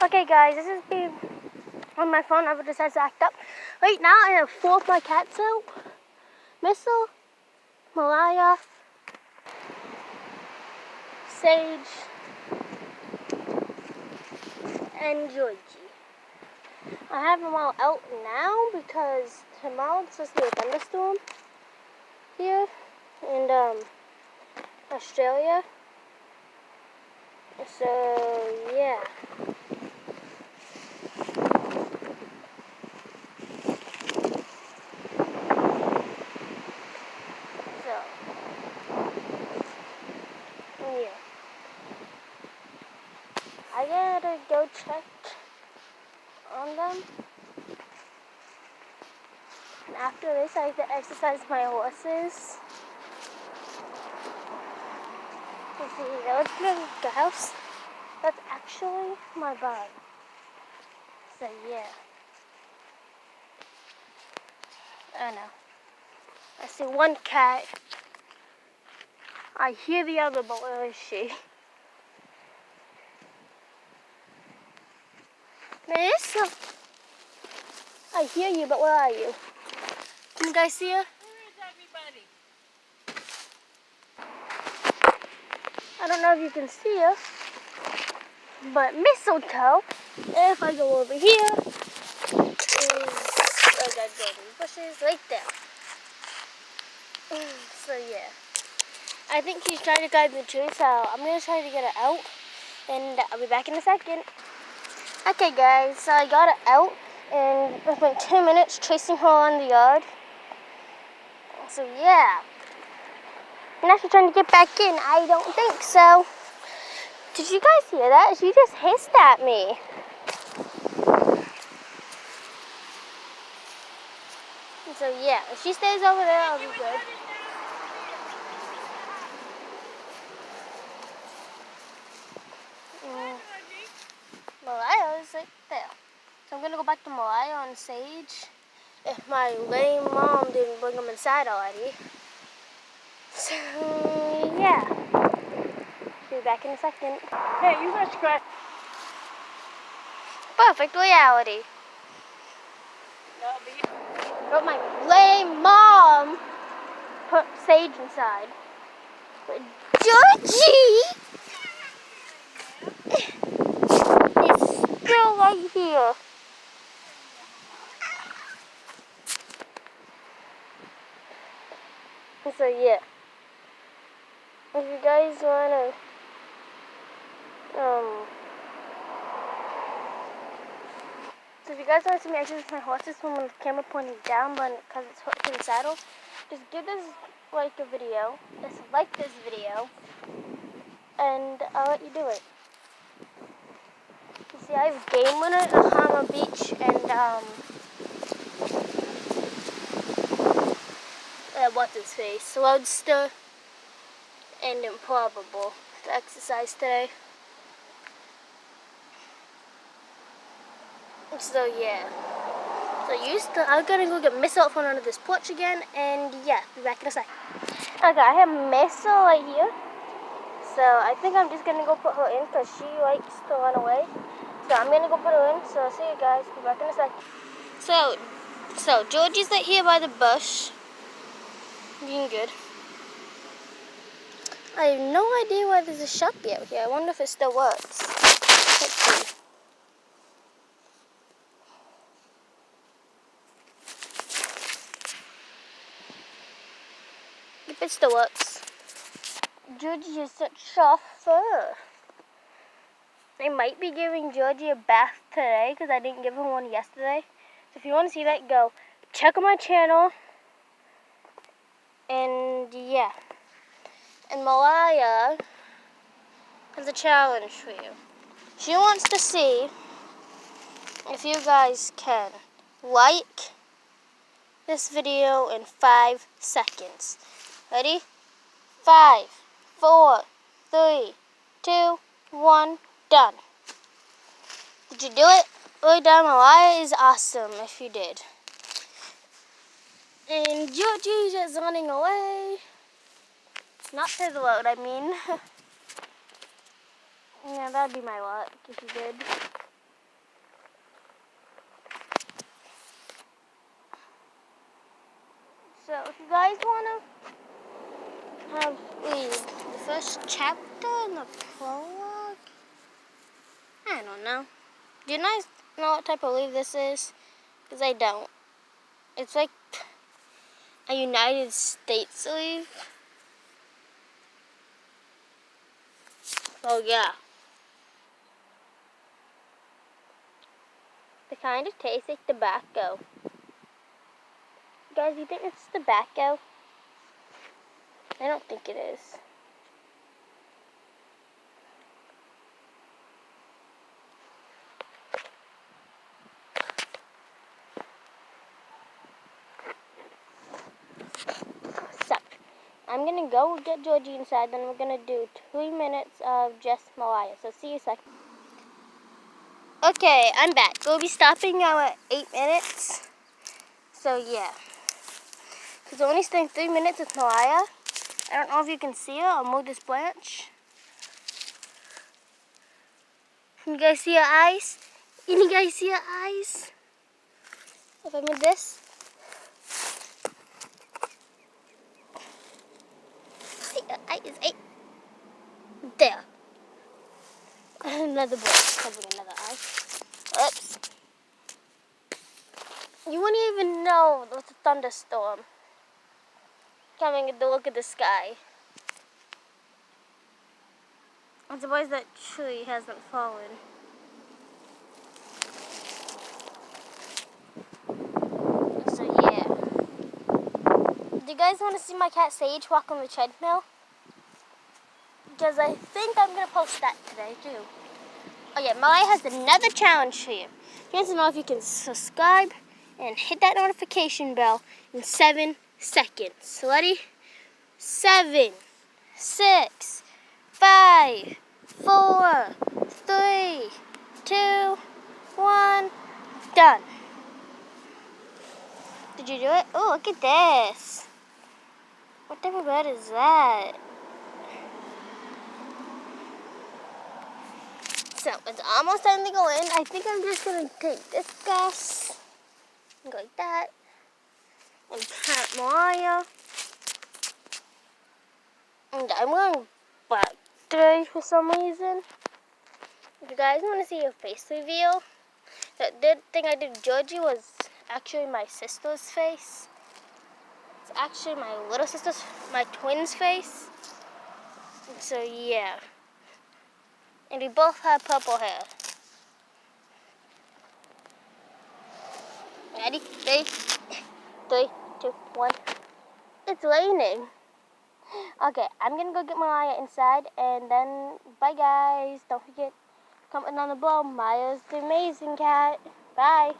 Okay guys, this is me on my phone. I've decided to act up. Right now I have 4 of my cats out. Missile, Malaya, Sage, and Georgie. I have them all out now because tomorrow it's supposed to be a thunderstorm here in Australia. So yeah. Yeah. I gotta go check on them. And after this, I have to exercise my horses. You see, that looks like a house. That's actually my barn. So yeah. I know. I see one cat. I hear the other, but where is she? Melissa! I hear you, but where are you? Can you guys see her? Where is everybody? I don't know if you can see her, but mistletoe, if I go over here, is I got golden bushes right there. So yeah. I think she's trying to guide the tree, so I'm going to try to get her out, and I'll be back in a second. Okay guys, so I got her out, and I spent 10 minutes chasing her around the yard. So yeah. Now she's trying to get back in. I don't think so. Did you guys hear that? She just hissed at me. So yeah, if she stays over there, I'll be good. Mariah's right there. So I'm gonna go back to Mariah on Sage. If my lame mom didn't bring them inside already. So yeah. Be back in a second. Hey, you got scratch. Perfect reality. No, But my lame mom put Sage inside. But Georgie is still right here. So yeah. If you guys wanna So if you guys want to see me exercise my horses when the camera pointing down, but because it's hooked to the saddle, just give this like a video. Just like this video, and I'll let you do it. You see, I have Game Winner, Bahama Beach, and what's his face, Roadster, and Improbable to exercise today. So yeah. So I'm gonna go get Miss out from under this porch again, and yeah, be back in a sec. Okay, I have Miss right here. So I think I'm just gonna go put her in because she likes to run away. So I'm gonna go put her in. So see you guys, be back in a sec. So Georgie's right here by the bush. Being good. I have no idea why there's a Sharpie out here. I wonder if it still works. Let's see. If it still works. Georgie has such soft fur. I might be giving Georgie a bath today because I didn't give him one yesterday. So if you want to see that, go check out my channel. And yeah. And Malaya has a challenge for you. She wants to see if you guys can like this video in 5 seconds. Ready? 5, 4, 3, 2, 1, done. Did you do it? Really done. Malaya is awesome if you did. And Georgie just running away. Not to the road, I mean. Yeah, that'd be my luck if you did. You guys wanna have the first chapter in the prologue? I don't know. Do you guys know what type of leaf this is? Because I don't. It's like a United States leaf. Oh yeah. They kind of taste like tobacco. Guys, you think it's tobacco? I don't think it is. So, I'm gonna go get Georgie inside, then we're gonna do 2 minutes of just Malaya. So see you second. Okay, I'm back. We'll be stopping now at 8 minutes. So yeah. Because we're only staying 3 minutes with Malaya. I don't know if you can see her. I'll move this branch. Can you guys see her eyes? Can you guys see her eyes? If I move this. See her eyes. There. Another branch covering another eye. Oops. You wouldn't even know there was a thunderstorm coming to look at the sky. I'm surprised that tree hasn't fallen. So yeah. Do you guys want to see my cat Sage walk on the treadmill? Because I think I'm going to post that today too. Oh yeah, Malaya has another challenge for you. You guys know if you can subscribe and hit that notification bell in 7 seconds. Ready? 7, 6, 5, 4, 3, 2, 1, done. Did you do it? Oh, look at this. What type of bird is that? So, it's almost time to go in. I think I'm just going to take this glass, go like that, and pat Malaya. And I'm wearing black today for some reason. If you guys want to see a face reveal, the thing I did with Georgie was actually my sister's face. It's actually my little sister's, my twin's face. So yeah. And we both have purple hair. Ready? 3, 2, 1. It's raining. Okay, I'm gonna go get Malaya inside, and then bye guys. Don't forget, comment down below. Maya's the amazing cat. Bye.